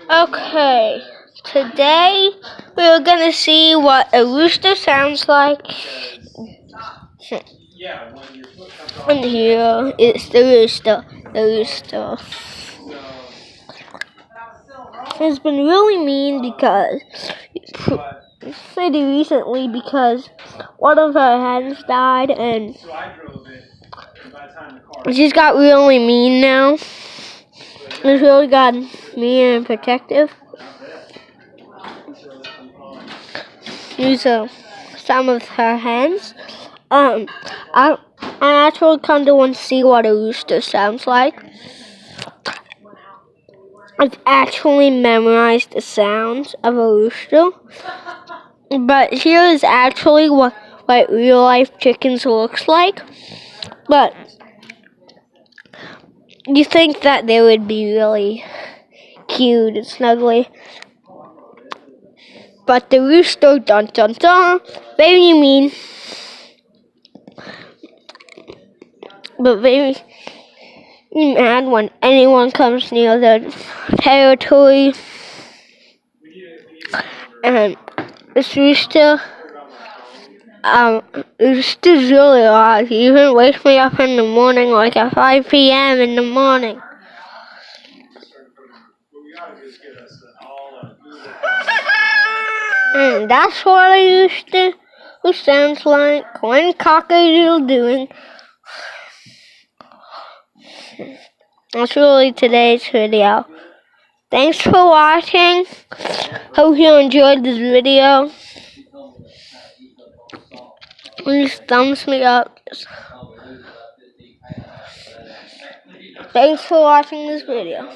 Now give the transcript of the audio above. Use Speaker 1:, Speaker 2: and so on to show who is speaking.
Speaker 1: Okay, today we're gonna see what a rooster sounds like. And here is the rooster. The rooster has been really mean because pretty recently because one of her hens died and she's got really mean now. It's really got mean and protective. These are some of her hens. I actually come to want to see what a rooster sounds like. I've actually memorized the sounds of a rooster. But here is actually what real life chickens looks like. But you think that they would be really cute and snuggly. But the rooster, dun dun dun, very mean. But very mad when anyone comes near their territory. And this rooster, rooster's really loud. He even wakes me up in the morning, like at 5 p.m. in the morning. And that's what a rooster sounds like when cock-a-doodle-doing. That's really today's video. Thanks for watching. Hope you enjoyed this video. Please thumbs me up. Thanks for watching this video.